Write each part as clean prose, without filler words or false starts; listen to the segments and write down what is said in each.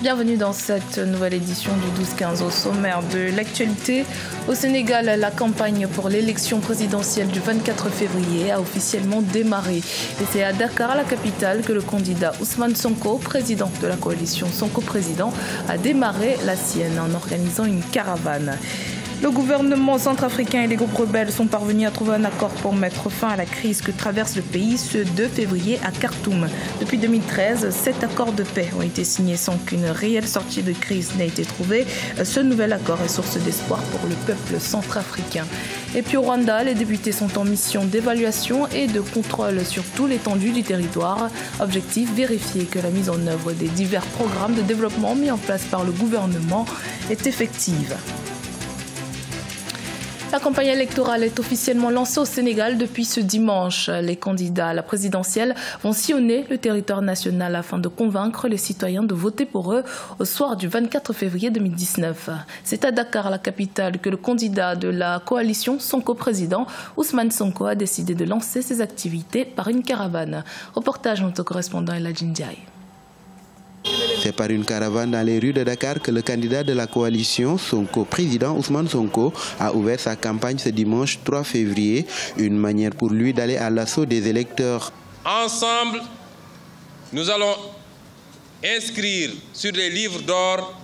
Bienvenue dans cette nouvelle édition du 12-15. Au sommaire de l'actualité. Au Sénégal, la campagne pour l'élection présidentielle du 24 février a officiellement démarré. Et c'est à Dakar, la capitale, que le candidat Ousmane Sonko, président de la coalition Sonko Président, a démarré la sienne en organisant une caravane. Le gouvernement centrafricain et les groupes rebelles sont parvenus à trouver un accord pour mettre fin à la crise que traverse le pays ce 2 février à Khartoum. Depuis 2013, 7 accords de paix ont été signés sans qu'une réelle sortie de crise n'ait été trouvée. Ce nouvel accord est source d'espoir pour le peuple centrafricain. Et puis au Rwanda, les députés sont en mission d'évaluation et de contrôle sur tout l'étendue du territoire. Objectif, vérifier que la mise en œuvre des divers programmes de développement mis en place par le gouvernement est effective. La campagne électorale est officiellement lancée au Sénégal depuis ce dimanche. Les candidats à la présidentielle vont sillonner le territoire national afin de convaincre les citoyens de voter pour eux au soir du 24 février 2019. C'est à Dakar, la capitale, que le candidat de la coalition Sonko Président, Ousmane Sonko, a décidé de lancer ses activités par une caravane. Reportage de notre correspondant Eladji Ndiaye. C'est par une caravane dans les rues de Dakar que le candidat de la coalition Sonko Président Ousmane Sonko a ouvert sa campagne ce dimanche 3 février, une manière pour lui d'aller à l'assaut des électeurs. Ensemble, nous allons inscrire sur les livres d'or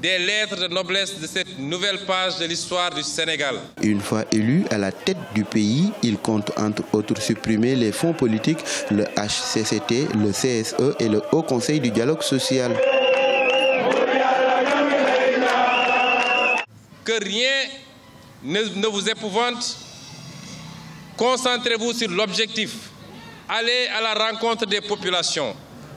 des lettres de noblesse de cette nouvelle page de l'histoire du Sénégal. Une fois élu à la tête du pays, il compte entre autres supprimer les fonds politiques, le HCCT, le CSE et le Haut Conseil du dialogue social. Que rien ne vous épouvante, concentrez-vous sur l'objectif. Allez à la rencontre des populations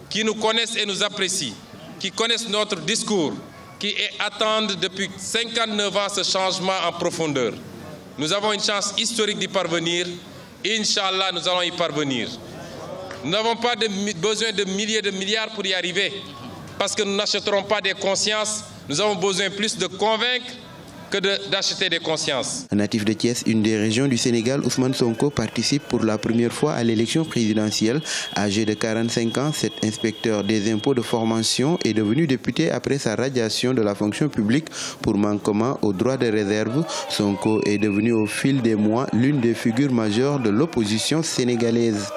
qui nous connaissent et nous apprécient, qui connaissent notre discours, qui attendent depuis 59 ans ce changement en profondeur. Nous avons une chance historique d'y parvenir. Inch'Allah, nous allons y parvenir. Nous n'avons pas besoin de milliers de milliards pour y arriver, parce que nous n'achèterons pas des consciences. Nous avons besoin plus de convaincre que d'acheter des consciences. Natif de Thiès, une des régions du Sénégal, Ousmane Sonko participe pour la première fois à l'élection présidentielle. Âgé de 45 ans, cet inspecteur des impôts de formation est devenu député après sa radiation de la fonction publique pour manquement aux droits de réserve. Sonko est devenu au fil des mois l'une des figures majeures de l'opposition sénégalaise.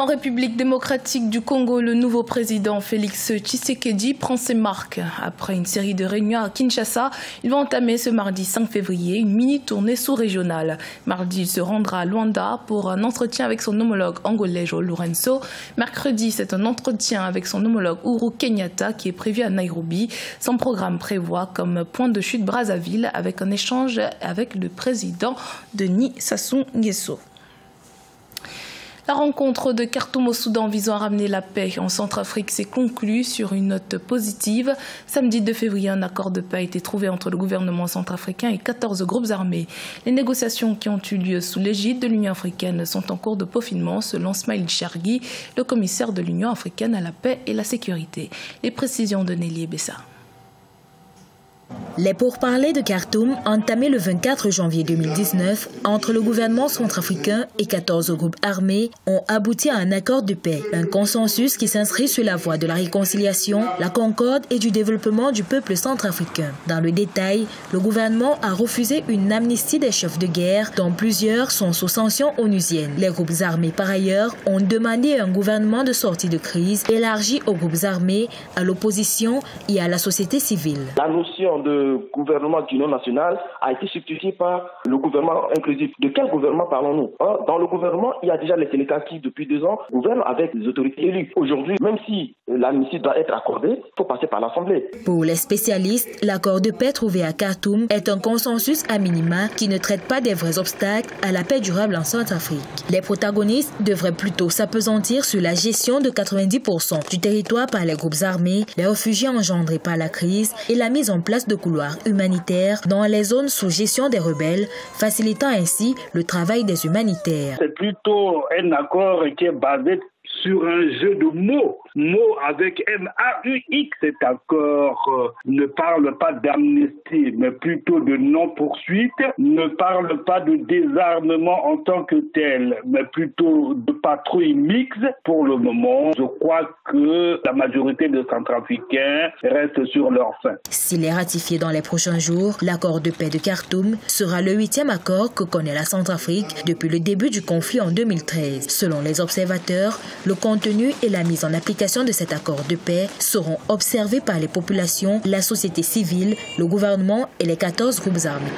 En République démocratique du Congo, le nouveau président Félix Tshisekedi prend ses marques. Après une série de réunions à Kinshasa, il va entamer ce mardi 5 février une mini-tournée sous-régionale. Mardi, il se rendra à Luanda pour un entretien avec son homologue angolais João Lourenço. Mercredi, c'est un entretien avec son homologue Uhuru Kenyatta qui est prévu à Nairobi. Son programme prévoit comme point de chute Brazzaville avec un échange avec le président Denis Sassou Nguesso. La rencontre de Khartoum au Soudan visant à ramener la paix en Centrafrique s'est conclue sur une note positive. Samedi 2 février, un accord de paix a été trouvé entre le gouvernement centrafricain et 14 groupes armés. Les négociations qui ont eu lieu sous l'égide de l'Union africaine sont en cours de peaufinement selon Smaïl Chargui, le commissaire de l'Union africaine à la paix et la sécurité. Les précisions de Nelly Bessa. Les pourparlers de Khartoum, entamés le 24 janvier 2019 entre le gouvernement centrafricain et 14 groupes armés, ont abouti à un accord de paix. Un consensus qui s'inscrit sur la voie de la réconciliation, la concorde et du développement du peuple centrafricain. Dans le détail, le gouvernement a refusé une amnistie des chefs de guerre, dont plusieurs sont sous sanctions onusiennes. Les groupes armés, par ailleurs, ont demandé un gouvernement de sortie de crise élargi aux groupes armés, à l'opposition et à la société civile. La notion de gouvernement d'union nationale a été substituée par le gouvernement inclusif. De quel gouvernement parlons-nous? Dans le gouvernement, il y a déjà les Sénégalais qui, depuis 2 ans, gouvernent avec les autorités élues. Aujourd'hui, même si l'amnistie doit être accordée, il faut passer par l'Assemblée. Pour les spécialistes, l'accord de paix trouvé à Khartoum est un consensus à minima qui ne traite pas des vrais obstacles à la paix durable en Centrafrique. Les protagonistes devraient plutôt s'appesantir sur la gestion de 90% du territoire par les groupes armés, les réfugiés engendrés par la crise et la mise en place de couloirs humanitaires dans les zones sous gestion des rebelles, facilitant ainsi le travail des humanitaires. C'est plutôt un accord qui est basé sur un jeu de mots. Mots avec M-A-U-X. Cet accord ne parle pas d'amnistie, mais plutôt de non-poursuite, ne parle pas de désarmement en tant que tel, mais plutôt de patrouille mixte. Pour le moment, je crois que la majorité des Centrafricains restent sur leur faim. S'il est ratifié dans les prochains jours, l'accord de paix de Khartoum sera le 8e accord que connaît la Centrafrique depuis le début du conflit en 2013. Selon les observateurs, le contenu et la mise en application de cet accord de paix seront observés par les populations, la société civile, le gouvernement et les 14 groupes armés.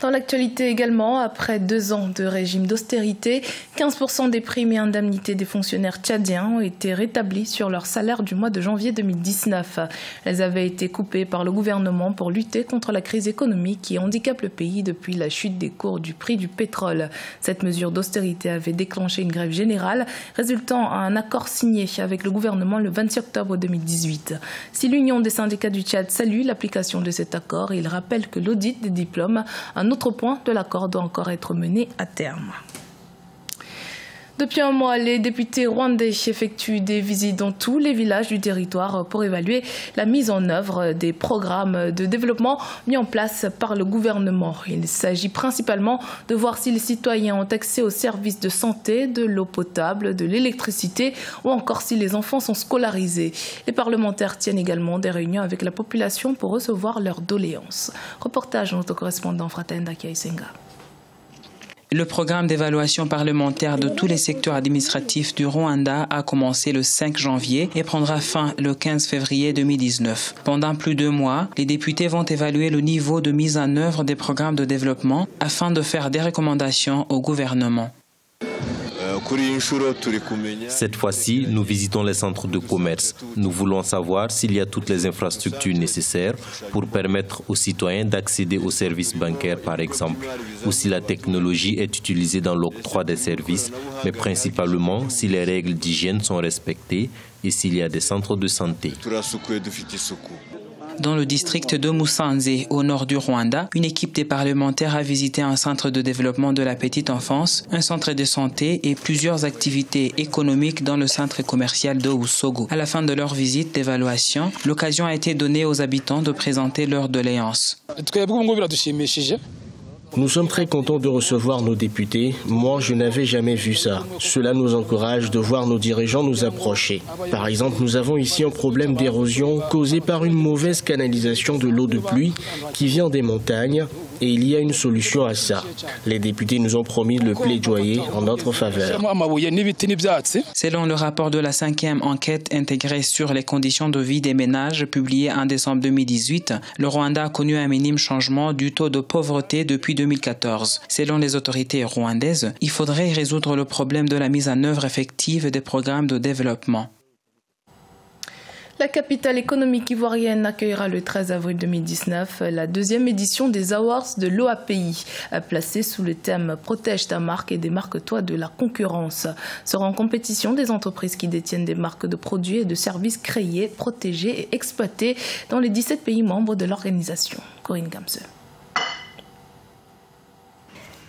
Dans l'actualité également, après 2 ans de régime d'austérité, 15% des primes et indemnités des fonctionnaires tchadiens ont été rétablis sur leur salaire du mois de janvier 2019. Elles avaient été coupées par le gouvernement pour lutter contre la crise économique qui handicape le pays depuis la chute des cours du prix du pétrole. Cette mesure d'austérité avait déclenché une grève générale, résultant à un accord signé avec le gouvernement le 26 octobre 2018. Si l'Union des syndicats du Tchad salue l'application de cet accord, il rappelle que l'audit des diplômes, un autre point de l'accord, doit encore être mené à terme. Depuis un mois, les députés rwandais effectuent des visites dans tous les villages du territoire pour évaluer la mise en œuvre des programmes de développement mis en place par le gouvernement. Il s'agit principalement de voir si les citoyens ont accès aux services de santé, de l'eau potable, de l'électricité ou encore si les enfants sont scolarisés. Les parlementaires tiennent également des réunions avec la population pour recevoir leurs doléances. Reportage de notre correspondant Fratenda Kiaisenga. Le programme d'évaluation parlementaire de tous les secteurs administratifs du Rwanda a commencé le 5 janvier et prendra fin le 15 février 2019. Pendant plus de 2 mois, les députés vont évaluer le niveau de mise en œuvre des programmes de développement afin de faire des recommandations au gouvernement. Cette fois-ci, nous visitons les centres de commerce. Nous voulons savoir s'il y a toutes les infrastructures nécessaires pour permettre aux citoyens d'accéder aux services bancaires, par exemple, ou si la technologie est utilisée dans l'octroi des services, mais principalement si les règles d'hygiène sont respectées et s'il y a des centres de santé. Dans le district de Musanze, au nord du Rwanda, une équipe des parlementaires a visité un centre de développement de la petite enfance, un centre de santé et plusieurs activités économiques dans le centre commercial de Usogo. À la fin de leur visite d'évaluation, l'occasion a été donnée aux habitants de présenter leurs doléances. Nous sommes très contents de recevoir nos députés. Moi, je n'avais jamais vu ça. Cela nous encourage de voir nos dirigeants nous approcher. Par exemple, nous avons ici un problème d'érosion causé par une mauvaise canalisation de l'eau de pluie qui vient des montagnes et il y a une solution à ça. Les députés nous ont promis de le plaidoyer en notre faveur. Selon le rapport de la 5e enquête intégrée sur les conditions de vie des ménages publié en décembre 2018, le Rwanda a connu un minime changement du taux de pauvreté depuis 2014. Selon les autorités rwandaises, il faudrait résoudre le problème de la mise en œuvre effective des programmes de développement. La capitale économique ivoirienne accueillera le 13 avril 2019 la 2e édition des Awards de l'OAPI, placée sous le thème « Protège ta marque et démarque-toi de la concurrence ». Sera en compétition des entreprises qui détiennent des marques de produits et de services créés, protégés et exploités dans les 17 pays membres de l'organisation. Corinne Gamse.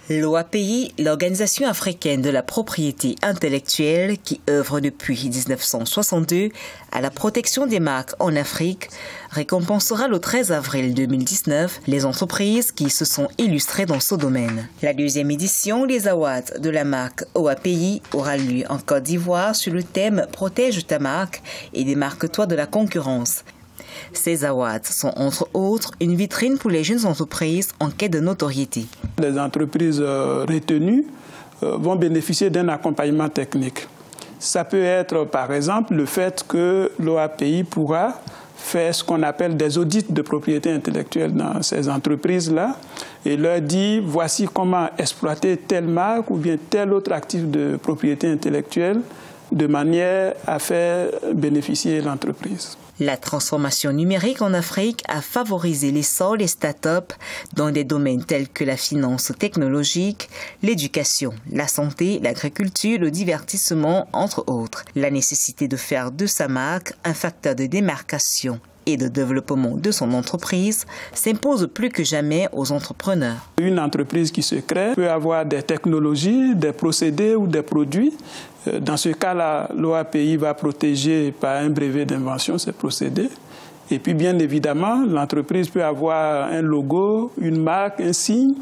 L'OAPI, l'Organisation africaine de la propriété intellectuelle qui œuvre depuis 1962 à la protection des marques en Afrique, récompensera le 13 avril 2019 les entreprises qui se sont illustrées dans ce domaine. La 2e édition des Awards de la marque OAPI aura lieu en Côte d'Ivoire sur le thème « Protège ta marque et démarque-toi de la concurrence ». Ces awards sont entre autres une vitrine pour les jeunes entreprises en quête de notoriété. Les entreprises retenues vont bénéficier d'un accompagnement technique. Ça peut être par exemple le fait que l'OAPI pourra faire ce qu'on appelle des audits de propriété intellectuelle dans ces entreprises-là et leur dire voici comment exploiter telle marque ou bien tel autre actif de propriété intellectuelle de manière à faire bénéficier l'entreprise. La transformation numérique en Afrique a favorisé l'essor des start-up dans des domaines tels que la finance technologique, l'éducation, la santé, l'agriculture, le divertissement, entre autres. La nécessité de faire de sa marque un facteur de démarcation et de développement de son entreprise s'impose plus que jamais aux entrepreneurs. Une entreprise qui se crée peut avoir des technologies, des procédés ou des produits. Dans ce cas-là, l'OAPI va protéger par un brevet d'invention ces procédés. Et puis, bien évidemment, l'entreprise peut avoir un logo, une marque, un signe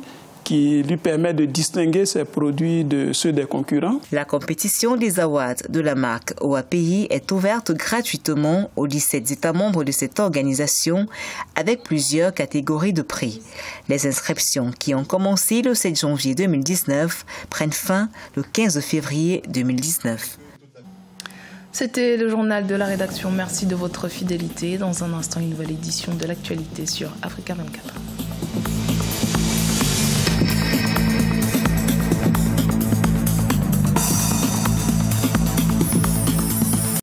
qui lui permet de distinguer ses produits de ceux des concurrents. La compétition des awards de la marque OAPI est ouverte gratuitement aux 17 États membres de cette organisation avec plusieurs catégories de prix. Les inscriptions qui ont commencé le 7 janvier 2019 prennent fin le 15 février 2019. C'était le journal de la rédaction. Merci de votre fidélité. Dans un instant, une nouvelle édition de l'actualité sur Africa 24.